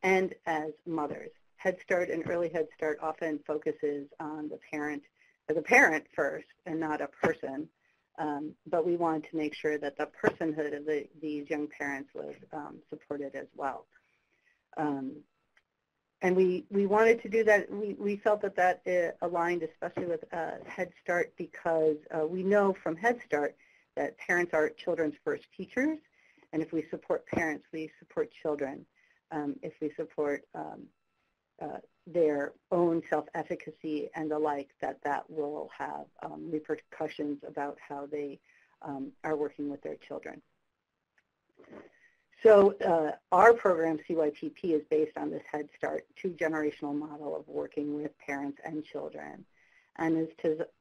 and as mothers. Head Start and Early Head Start often focuses on the parent as a parent first and not a person, but we wanted to make sure that the personhood of these young parents was supported as well. And we wanted to do that. We felt that aligned especially with Head Start, because we know from Head Start that parents are children's first teachers, and if we support parents, we support children. If we support their own self-efficacy and the like, that will have repercussions about how they are working with their children. So our program, CYPP, is based on this Head Start two-generational model of working with parents and children, and is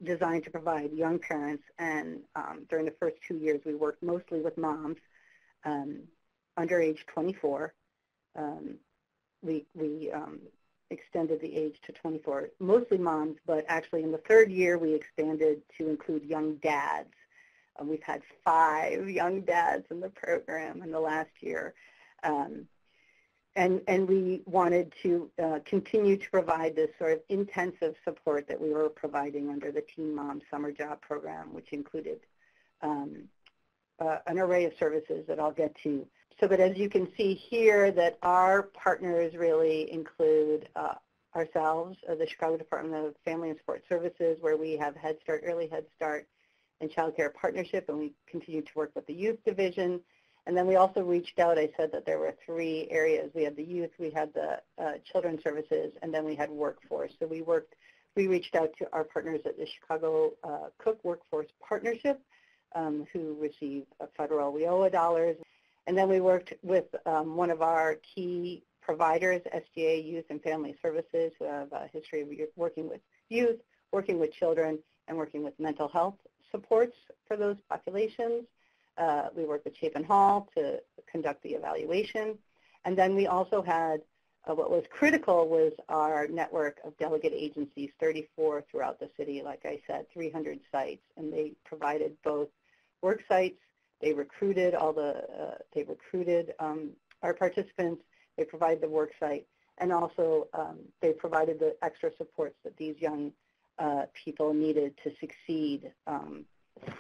designed to provide young parents, and during the first 2 years we worked mostly with moms under age 24. We extended the age to 24, mostly moms, but actually in the third year we expanded to include young dads. We've had 5 young dads in the program in the last year. And we wanted to continue to provide this sort of intensive support that we were providing under the Teen Mom Summer Job Program, which included an array of services that I'll get to. So that, as you can see here, that our partners really include ourselves, the Chicago Department of Family and Sport Services, where we have Head Start, Early Head Start, and Child Care Partnership, and we continue to work with the Youth Division. And then we also reached out. I said that there were 3 areas. We had the youth, we had the children's services, and then we had workforce. So we reached out to our partners at the Chicago Cook Workforce Partnership, who receive federal WIOA dollars. And then we worked with one of our key providers, SGA Youth and Family Services, who have a history of working with youth, working with children, and working with mental health supports for those populations. We worked with Chapin Hall to conduct the evaluation. And then we also had, what was critical was our network of delegate agencies, 34 throughout the city, like I said, 300 sites. And they provided both work sites, they recruited our participants, they provided the work site, and also they provided the extra supports that these young people needed to succeed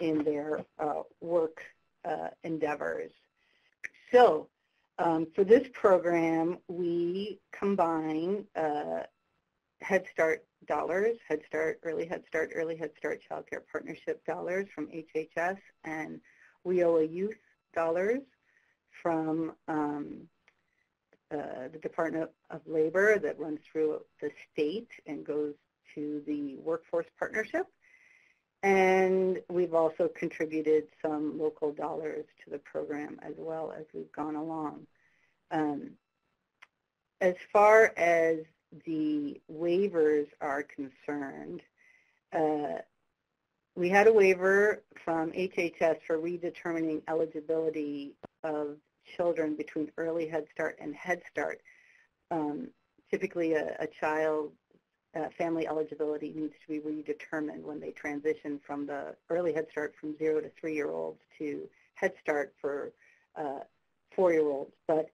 in their work endeavors. So for this program, we combine Head Start dollars, Head Start, Early Head Start Child Care Partnership dollars from HHS, and WIOA Youth dollars from the Department of Labor that runs through the state and goes to the Workforce Partnership. And we've also contributed some local dollars to the program as well as we've gone along. As far as the waivers are concerned, we had a waiver from HHS for redetermining eligibility of children between Early Head Start and Head Start. Typically, a child family eligibility needs to be redetermined when they transition from the Early Head Start from 0 to 3-year-olds to Head Start for 4-year-olds. But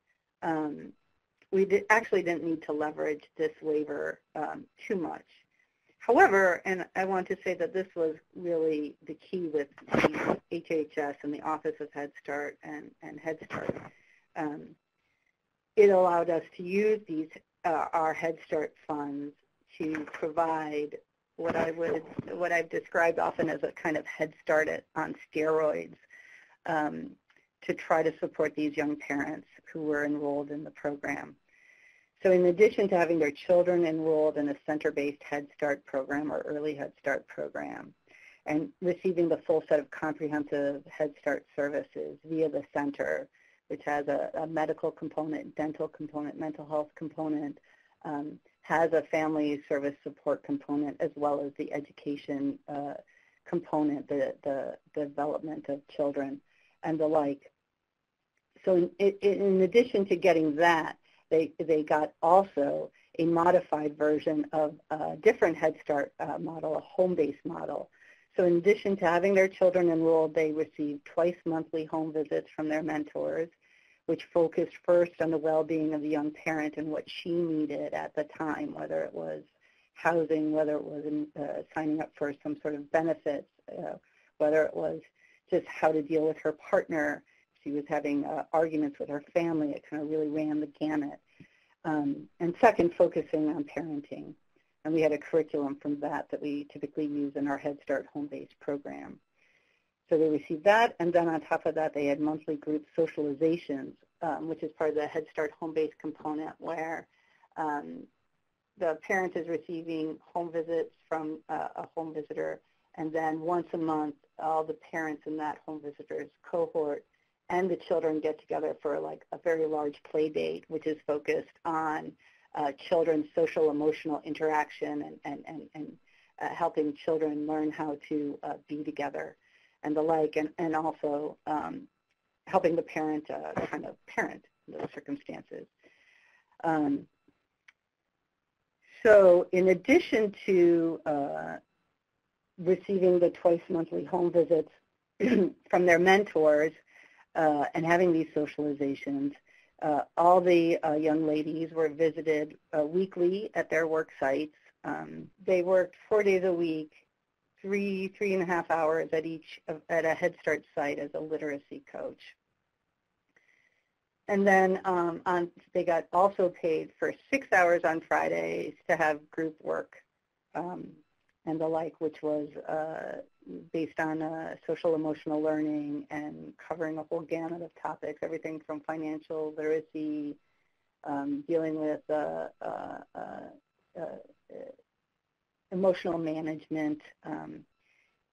we actually didn't need to leverage this waiver too much. However, and I want to say that this was really the key with the HHS and the Office of Head Start and Head Start. It allowed us to use these our Head Start funds to provide what I've described often as a kind of Head Start on steroids, to try to support these young parents who were enrolled in the program. So in addition to having their children enrolled in a center-based Head Start program or early Head Start program and receiving the full set of comprehensive Head Start services via the center, which has a medical component, dental component, mental health component, has a family service support component, as well as the education component, the development of children and the like. So in addition to getting that, they got also a modified version of a different Head Start model, a home-based model. So in addition to having their children enrolled, they received twice monthly home visits from their mentors, which focused first on the well-being of the young parent and what she needed at the time, whether it was housing, whether it was signing up for some sort of benefits, whether it was just how to deal with her partner. She was having arguments with her family. It kind of really ran the gamut. And second, focusing on parenting. And we had a curriculum from that we typically use in our Head Start home-based program. So they received that, and then on top of that, they had monthly group socializations, which is part of the Head Start home-based component, where the parent is receiving home visits from a home visitor, and then once a month, all the parents in that home visitor's cohort and the children get together for like a very large play date, which is focused on children's social emotional interaction and helping children learn how to be together and the like, and also helping the parent kind of parent in those circumstances. So in addition to receiving the twice monthly home visits from their mentors and having these socializations, all the young ladies were visited weekly at their work sites. They worked 4 days a week, 3.5 hours at a Head Start site as a literacy coach. And then they got also paid for 6 hours on Fridays to have group work and the like, which was based on social emotional learning and covering a whole gamut of topics, everything from financial literacy, dealing with emotional management,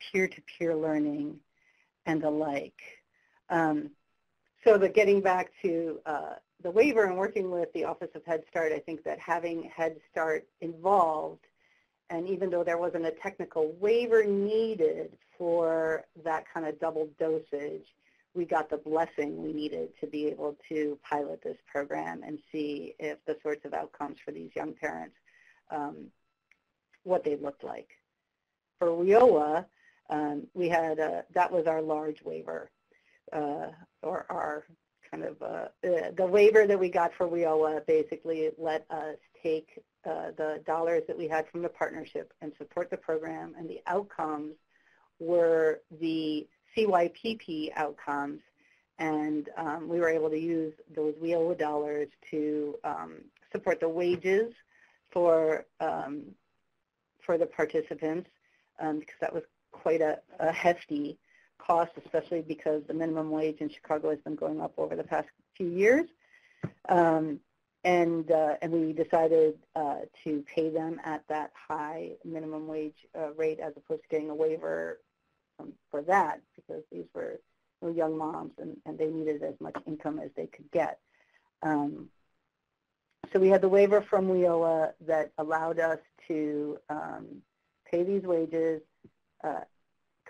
peer-to-peer learning, and the like. So getting back to the waiver and working with the Office of Head Start, I think that having Head Start involved, and even though there wasn't a technical waiver needed for that kind of double dosage, we got the blessing we needed to be able to pilot this program and see if the sorts of outcomes for these young parents, what they looked like. For WIOA, we had, that was our large waiver, or our kind of, the waiver that we got for WIOA basically let us take the dollars that we had from the partnership and support the program, and the outcomes were the CYPP outcomes, and we were able to use those WIOA dollars to support the wages for the participants, because that was quite a hefty cost, especially because the minimum wage in Chicago has been going up over the past few years. And we decided to pay them at that high minimum wage rate as opposed to getting a waiver for that, because these were young moms and they needed as much income as they could get. So we had the waiver from WIOA that allowed us to pay these wages,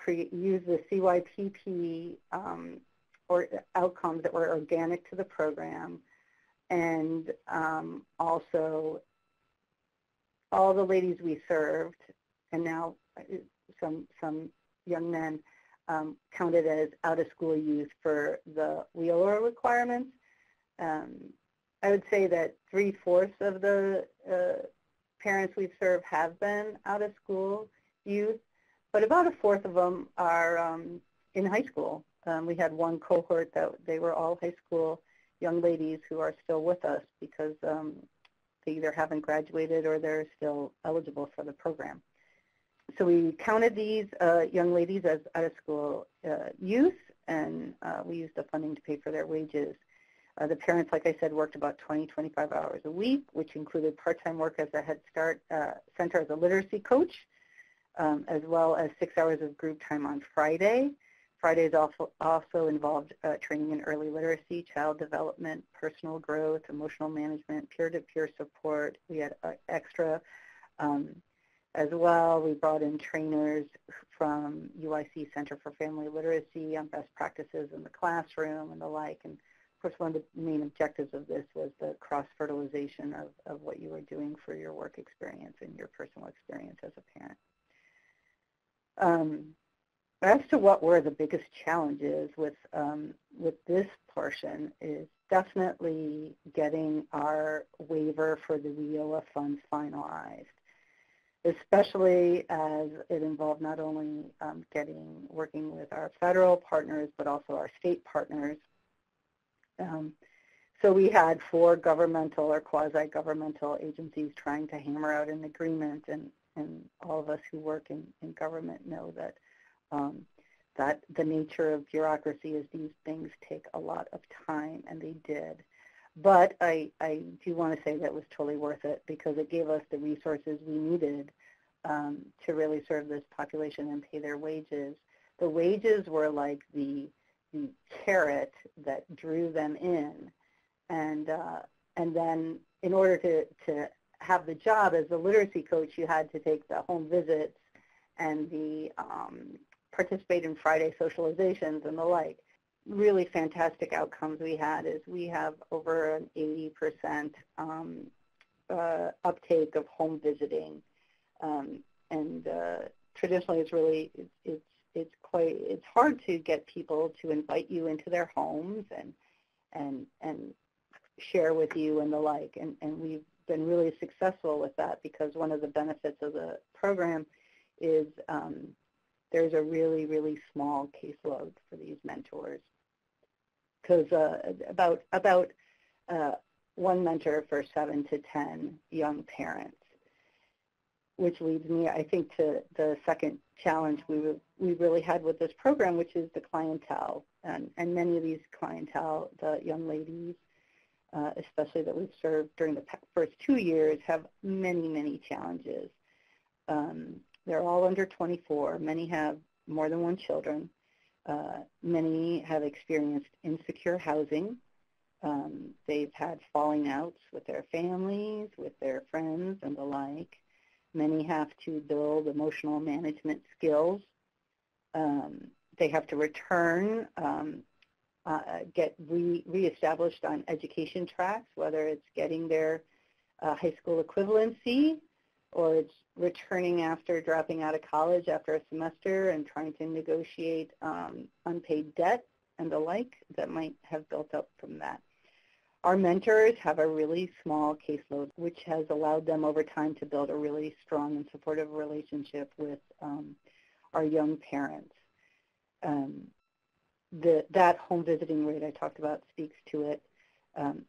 use the CYPP or outcomes that were organic to the program, and also all the ladies we served, and now some young men counted as out-of-school youth for the WIOA requirements. I would say that 3/4 of the parents we've served have been out-of-school youth, but about a fourth of them are in high school. We had one cohort that they were all high school young ladies who are still with us because they either haven't graduated or they're still eligible for the program. So we counted these young ladies as out-of-school youth, and we used the funding to pay for their wages. The parents, like I said, worked about 20, 25 hours a week, which included part-time work as a Head Start center as a literacy coach, as well as 6 hours of group time on Friday. Fridays also involved training in early literacy, child development, personal growth, emotional management, peer-to-peer support. We had extra as well. We brought in trainers from UIC Center for Family Literacy on best practices in the classroom and the like. And of course, one of the main objectives of this was the cross-fertilization of what you were doing for your work experience and your personal experience as a parent. As to what were the biggest challenges with this portion is definitely getting our waiver for the WIOA funds finalized, especially as it involved not only working with our federal partners, but also our state partners. So we had 4 governmental or quasi-governmental agencies trying to hammer out an agreement, and all of us who work in government know that that the nature of bureaucracy is these things take a lot of time, and they did. But I do want to say that was totally worth it because it gave us the resources we needed to really serve this population and pay their wages. The wages were like the carrot that drew them in, and then in order to have the job as a literacy coach, you had to take the home visits and the participate in Friday socializations and the like. Really fantastic outcomes we had is we have over an 80% uptake of home visiting, and traditionally it's hard to get people to invite you into their homes and share with you and the like, and we've been really successful with that because one of the benefits of the program is there's a really, really small caseload for these mentors, because about one mentor for 7 to 10 young parents, which leads me, I think, to the second challenge we really had with this program, which is the clientele. And many of these clientele, the young ladies, especially that we've served during the first 2 years, have many, many challenges. They're all under 24. Many have more than 1 children. Many have experienced insecure housing. They've had falling outs with their families, with their friends, and the like. Many have to build emotional management skills. They have to return, get reestablished on education tracks, whether it's getting their high school equivalency or it's returning after dropping out of college after a semester and trying to negotiate unpaid debt and the like that might have built up from that. Our mentors have a really small caseload, which has allowed them over time to build a really strong and supportive relationship with our young parents. That home visiting rate I talked about speaks to it,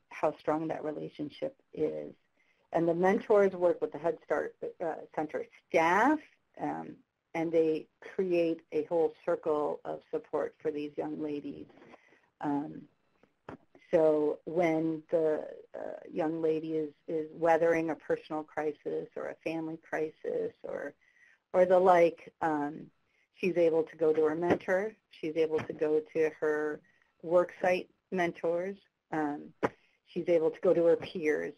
how strong that relationship is. And the mentors work with the Head Start Center staff, and they create a whole circle of support for these young ladies. So when the young lady is weathering a personal crisis or a family crisis or the like, she's able to go to her mentor. She's able to go to her worksite mentors. She's able to go to her peers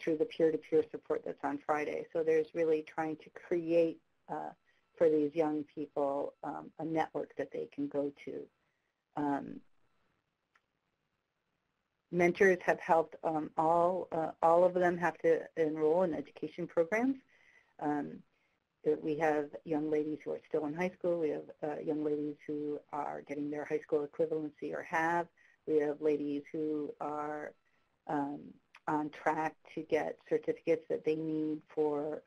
through the peer-to-peer support that's on Friday. So there's really trying to create for these young people a network that they can go to. Mentors have helped all of them have to enroll in education programs. We have young ladies who are still in high school. We have young ladies who are getting their high school equivalency or have. We have ladies who are on track to get certificates that they need for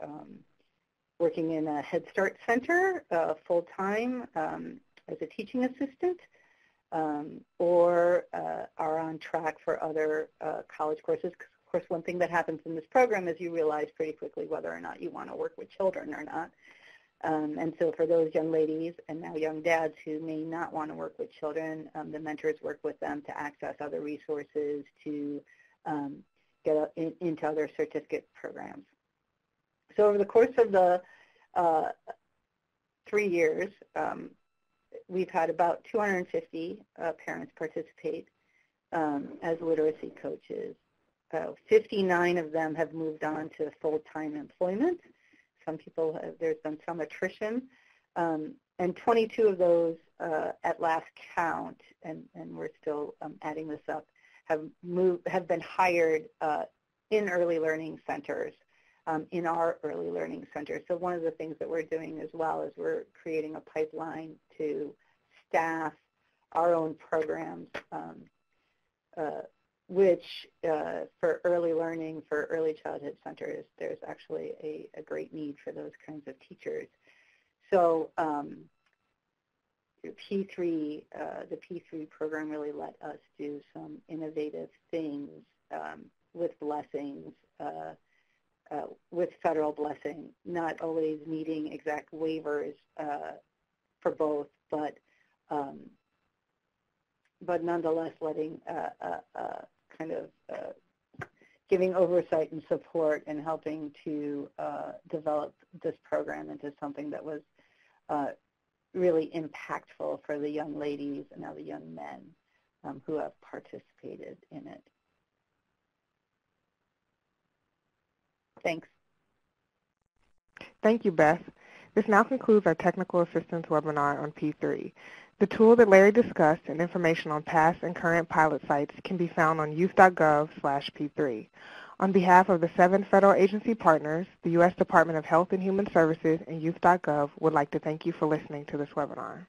working in a Head Start center full-time as a teaching assistant, or are on track for other college courses. Of course, one thing that happens in this program is you realize pretty quickly whether or not you want to work with children or not. And so for those young ladies and now young dads who may not want to work with children, the mentors work with them to access other resources to get into other certificate programs. So over the course of the 3 years, we've had about 250 parents participate as literacy coaches. 59 of them have moved on to full-time employment. Some people there's been some attrition, and 22 of those at last count, and we're still adding this up, have been hired in early learning centers, in our early learning centers. So one of the things that we're doing as well is we're creating a pipeline to staff our own programs, which for early learning, for early childhood centers, there's actually a great need for those kinds of teachers. So P3, the P3 program really let us do some innovative things with blessings, with federal blessing, not always needing exact waivers for both, but nonetheless letting kind of giving oversight and support and helping to develop this program into something that was really impactful for the young ladies and now the young men who have participated in it. Thanks. Thank you, Beth. This now concludes our technical assistance webinar on P3. The tool that Larry discussed and information on past and current pilot sites can be found on youth.gov/P3. On behalf of the 7 federal agency partners, the U.S. Department of Health and Human Services and youth.gov would like to thank you for listening to this webinar.